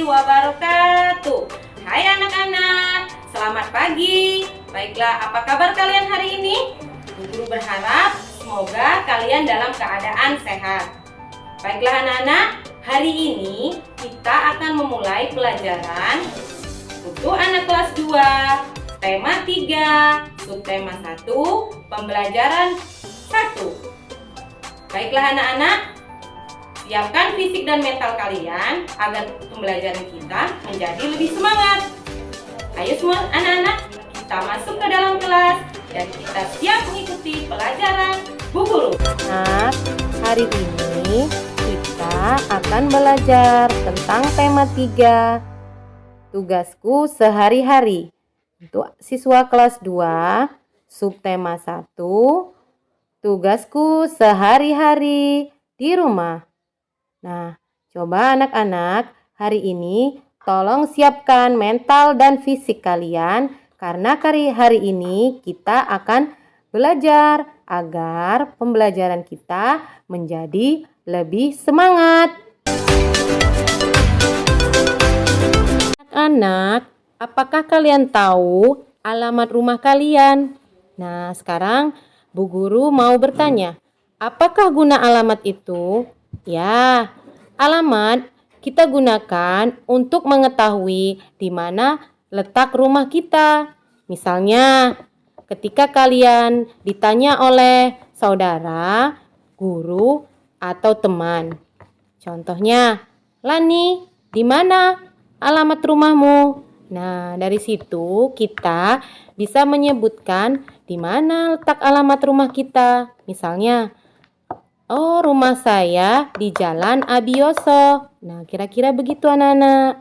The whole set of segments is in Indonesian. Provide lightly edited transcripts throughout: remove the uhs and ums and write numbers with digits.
wabarakatuh. Hai anak-anak, selamat pagi. Baiklah, apa kabar kalian hari ini? Bu Guru berharap semoga kalian dalam keadaan sehat. Baiklah anak-anak, hari ini kita akan memulai pelajaran untuk anak kelas 2, tema 3, subtema 1, pembelajaran 1. Baiklah anak-anak, siapkan fisik dan mental kalian agar pembelajaran kita menjadi lebih semangat. Ayo semua anak-anak, kita masuk ke dalam kelas dan kita siap mengikuti pelajaran Bu Guru. Nah, hari ini kita akan belajar tentang tema 3, tugasku sehari-hari. Untuk siswa kelas 2, subtema 1, tugasku sehari-hari di rumah. Nah, coba anak-anak, hari ini tolong siapkan mental dan fisik kalian karena hari ini kita akan belajar agar pembelajaran kita menjadi lebih semangat. Anak-anak, apakah kalian tahu alamat rumah kalian? Nah, sekarang Bu Guru mau bertanya, apakah guna alamat itu? Ya, alamat kita gunakan untuk mengetahui di mana letak rumah kita. Misalnya, ketika kalian ditanya oleh saudara, guru, atau teman. Contohnya, Lani, di mana alamat rumahmu? Nah, dari situ kita bisa menyebutkan di mana letak alamat rumah kita. Misalnya, oh, rumah saya di Jalan Abioso. Nah, kira-kira begitu anak-anak.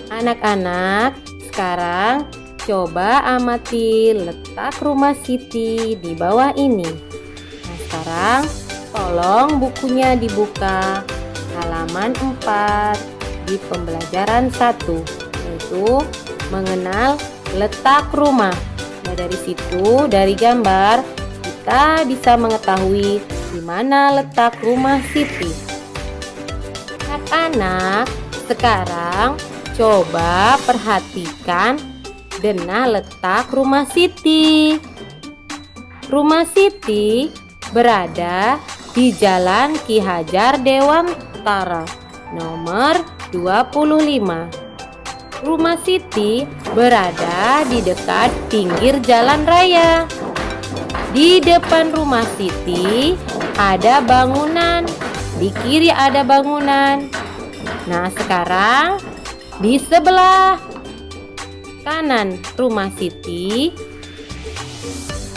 Anak-anak, sekarang coba amati letak rumah Siti di bawah ini. Nah, sekarang tolong bukunya dibuka halaman 4 di pembelajaran 1, yaitu mengenal letak rumah. Nah, dari situ, dari gambar, kita bisa mengetahui di mana letak rumah Siti. Anak-anak, sekarang coba perhatikan denah letak rumah Siti. Rumah Siti berada di Jalan Ki Hajar Dewantara, nomor 25. Rumah Siti berada di dekat pinggir jalan raya. Di depan rumah Siti ada bangunan, di kiri ada bangunan. Nah, sekarang di sebelah kanan rumah Siti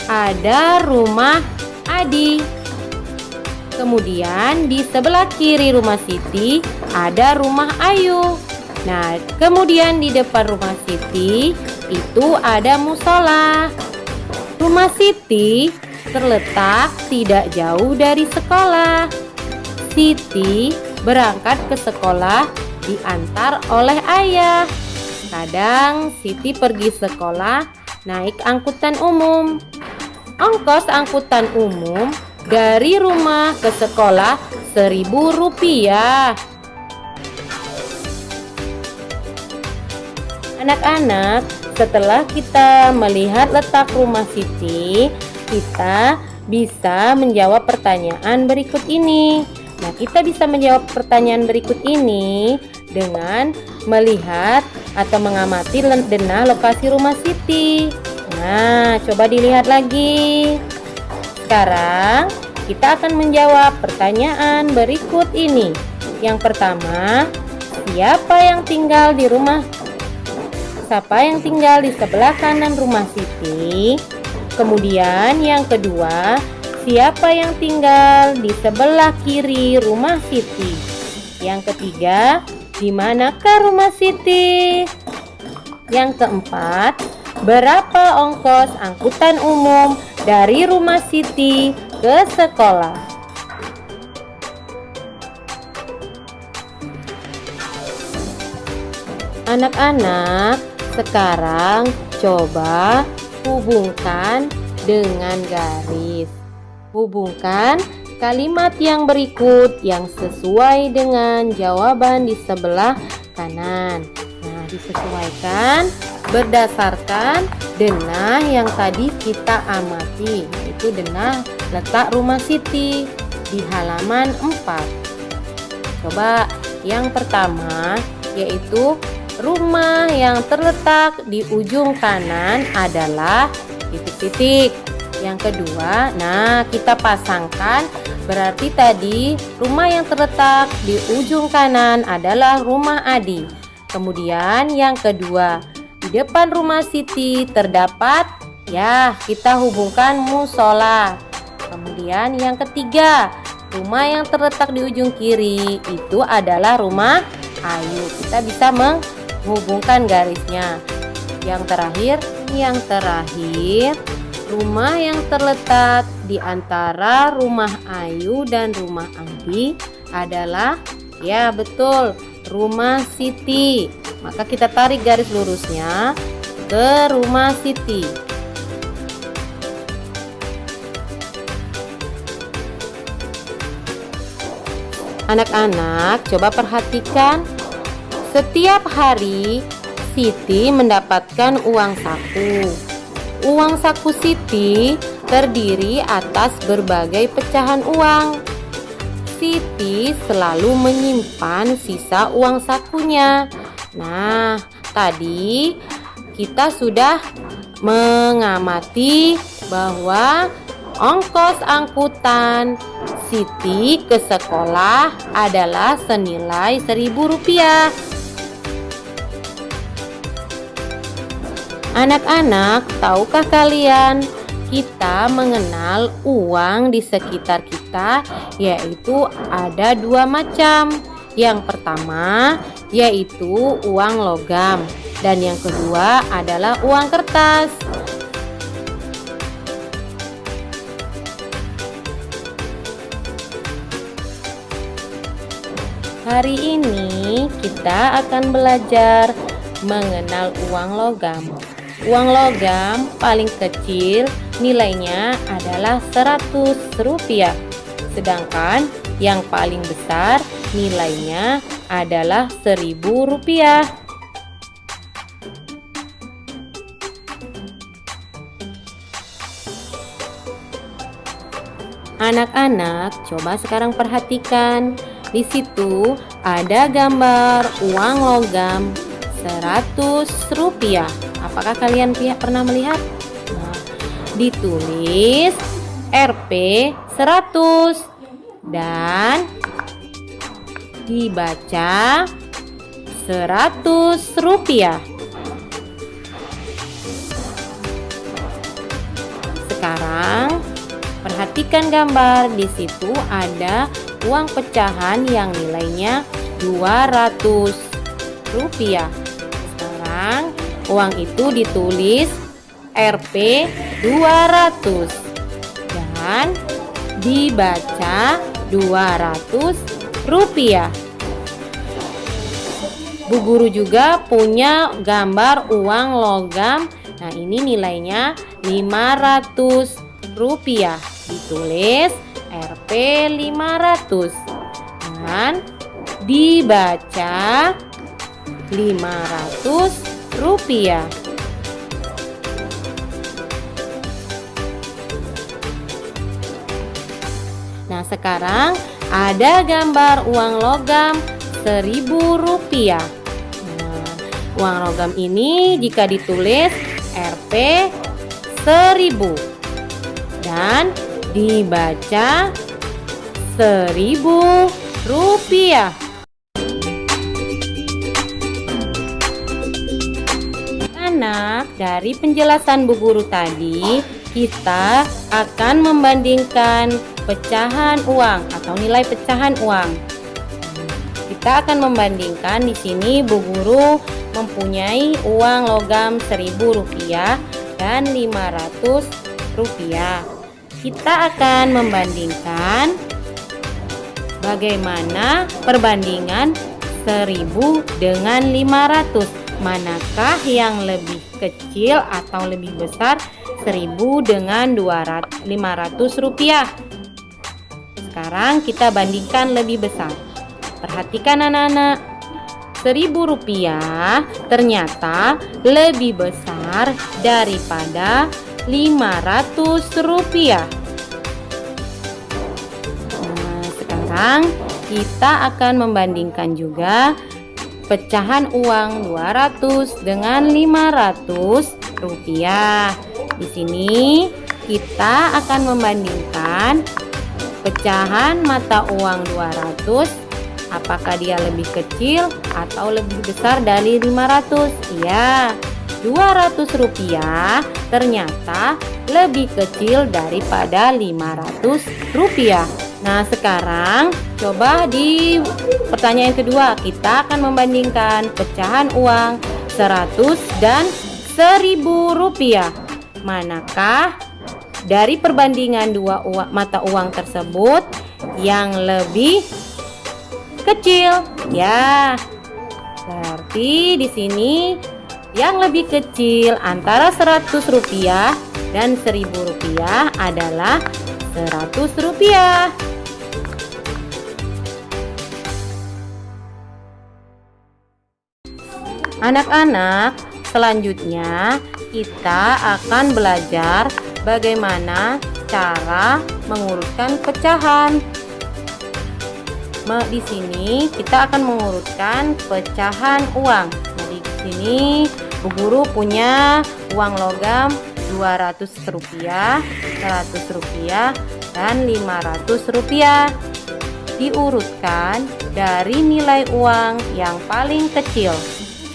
ada rumah Adi. Kemudian di sebelah kiri rumah Siti ada rumah Ayu. Nah, kemudian di depan rumah Siti itu ada musola. Rumah Siti terletak tidak jauh dari sekolah. Siti berangkat ke sekolah diantar oleh ayah. Kadang Siti pergi sekolah naik angkutan umum. Ongkos angkutan umum dari rumah ke sekolah Rp1.000. Anak-anak, setelah kita melihat letak rumah Siti, kita bisa menjawab pertanyaan berikut ini. Nah, kita bisa menjawab pertanyaan berikut ini dengan melihat atau mengamati denah lokasi rumah Siti. Nah, coba dilihat lagi. Sekarang kita akan menjawab pertanyaan berikut ini. Yang pertama, siapa yang tinggal di sebelah kanan rumah Siti? Kemudian yang kedua, siapa yang tinggal di sebelah kiri rumah Siti? Yang ketiga, di manakah rumah Siti? Yang keempat, berapa ongkos angkutan umum dari rumah Siti ke sekolah? Anak-anak, sekarang coba hubungkan dengan garis. Hubungkan kalimat yang berikut yang sesuai dengan jawaban di sebelah kanan. Nah, disesuaikan berdasarkan denah yang tadi kita amati, yaitu denah letak rumah Siti di halaman 4. Coba yang pertama, yaitu rumah yang terletak di ujung kanan adalah titik-titik. Yang kedua, nah kita pasangkan, berarti tadi rumah yang terletak di ujung kanan adalah rumah Adi. Kemudian yang kedua, di depan rumah Siti terdapat, ya kita hubungkan musola. Kemudian yang ketiga, rumah yang terletak di ujung kiri itu adalah rumah Ayu. Kita bisa menghubungkan garisnya. Yang terakhir, rumah yang terletak di antara rumah Ayu dan rumah Adi adalah, ya betul, rumah Siti. Maka kita tarik garis lurusnya ke rumah Siti. Anak-anak, coba perhatikan. Setiap hari Siti mendapatkan uang saku. Uang saku Siti terdiri atas berbagai pecahan uang. Siti selalu menyimpan sisa uang sakunya. Nah, tadi kita sudah mengamati bahwa ongkos angkutan Siti ke sekolah adalah senilai Rp1.000. Anak-anak, tahukah kalian, kita mengenal uang di sekitar kita, yaitu ada 2 macam. Yang pertama yaitu uang logam, dan yang kedua adalah uang kertas. Hari ini kita akan belajar mengenal uang logam. Uang logam paling kecil nilainya adalah Rp100, sedangkan yang paling besar nilainya adalah Rp1.000. Anak-anak, coba sekarang perhatikan. Di situ ada gambar uang logam Rp100. Apakah kalian pernah melihat? Nah, ditulis Rp 100 dan dibaca Rp100. Sekarang perhatikan gambar. Di situ ada uang pecahan yang nilainya Rp200. Sekarang uang itu ditulis Rp 200 dan dibaca Rp200. Bu guru juga punya gambar uang logam. Nah, ini nilainya Rp500. Ditulis Rp 500 dan dibaca Rp500. Nah, sekarang ada gambar uang logam Rp1.000. Nah, uang logam ini jika ditulis Rp 1000 dan dibaca Rp1.000. Anak, dari penjelasan bu guru tadi, kita akan membandingkan pecahan uang atau nilai pecahan uang. Kita akan membandingkan. Di sini bu guru mempunyai uang logam Rp1.000 dan Rp500. Kita akan membandingkan bagaimana perbandingan 1000 dengan 500. Manakah yang lebih kecil atau lebih besar 1000 dengan Rp500? sekarang kita bandingkan lebih besar. Perhatikan anak-anak, Rp1.000 ternyata lebih besar daripada Rp500. Nah, sekarang kita akan membandingkan juga pecahan uang 200 dengan Rp500. Di sini kita akan membandingkan pecahan mata uang 200, apakah dia lebih kecil atau lebih besar dari 500? Ya, Rp200 ternyata lebih kecil daripada Rp500. Nah, sekarang coba di pertanyaan kedua, kita akan membandingkan pecahan uang 100 dan Rp1.000. Manakah dari perbandingan dua mata uang tersebut yang lebih kecil? Ya, berarti di sini yang lebih kecil antara Rp100 dan Rp1.000 adalah Rp100. Anak-anak, selanjutnya kita akan belajar bagaimana cara mengurutkan pecahan. Di sini kita akan mengurutkan pecahan uang. Nah, di sini Bu Guru punya uang logam Rp200, Rp100 dan Rp500. Diurutkan dari nilai uang yang paling kecil.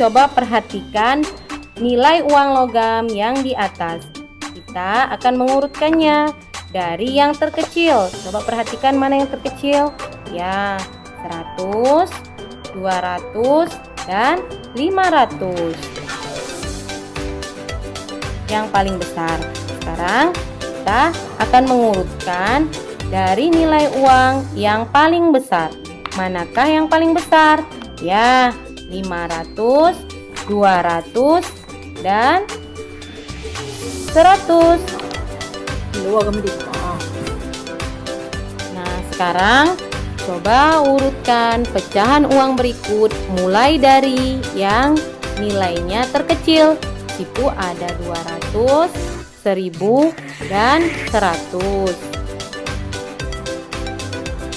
Coba perhatikan nilai uang logam yang di atas. Kita akan mengurutkannya dari yang terkecil. Coba perhatikan mana yang terkecil. Ya, 100, 200, dan 500. Yang paling besar. Sekarang kita akan mengurutkan dari nilai uang yang paling besar. Manakah yang paling besar? Ya, 500, 200, dan 100. Nah, sekarang coba urutkan pecahan uang berikut mulai dari yang nilainya terkecil. Itu ada 200, 1000, dan 100.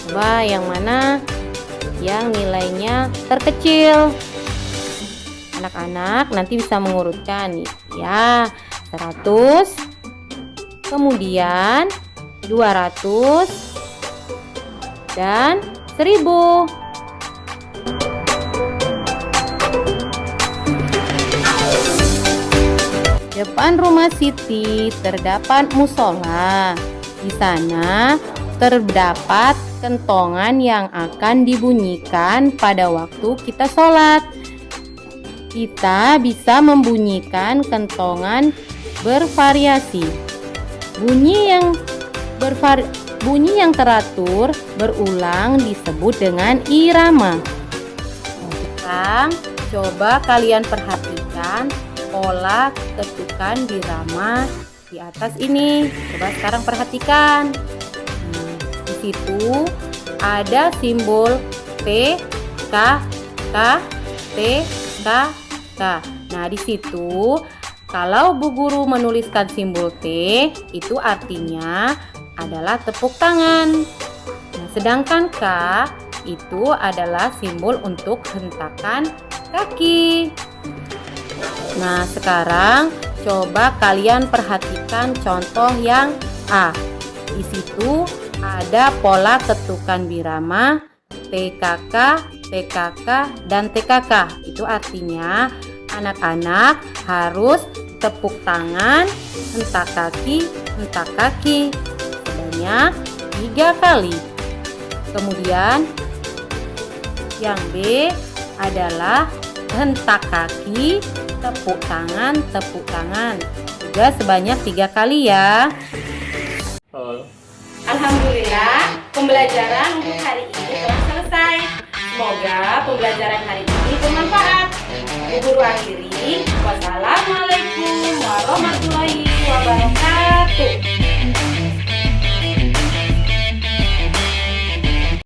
Coba yang mana yang nilainya terkecil? Anak-anak nanti bisa mengurutkan. Ya, 100, kemudian 200, dan 1000. Depan rumah Siti terdapat musola. Di sana terdapat kentongan yang akan dibunyikan pada waktu kita sholat. Kita bisa membunyikan kentongan bervariasi. Bunyi yang teratur berulang disebut dengan irama. Sekarang coba kalian perhatikan pola ketukan birama di atas ini. Coba sekarang perhatikan. Di situ ada simbol P, K, K, T, K, K. Nah, di situ kalau Bu Guru menuliskan simbol T, itu artinya adalah tepuk tangan. Nah, sedangkan K itu adalah simbol untuk hentakan kaki. Nah, sekarang coba kalian perhatikan contoh yang A. Di situ ada pola ketukan birama TKK, TKK, dan TKK. Itu artinya anak-anak harus tepuk tangan, hentak kaki sebanyak 3 kali. Kemudian yang B adalah hentak kaki, tepuk tangan juga sebanyak 3 kali ya. Alhamdulillah, pembelajaran untuk hari ini telah selesai. Semoga pembelajaran hari ini bermanfaat. Bu Guru akhiri. Wassalamualaikum warahmatullahi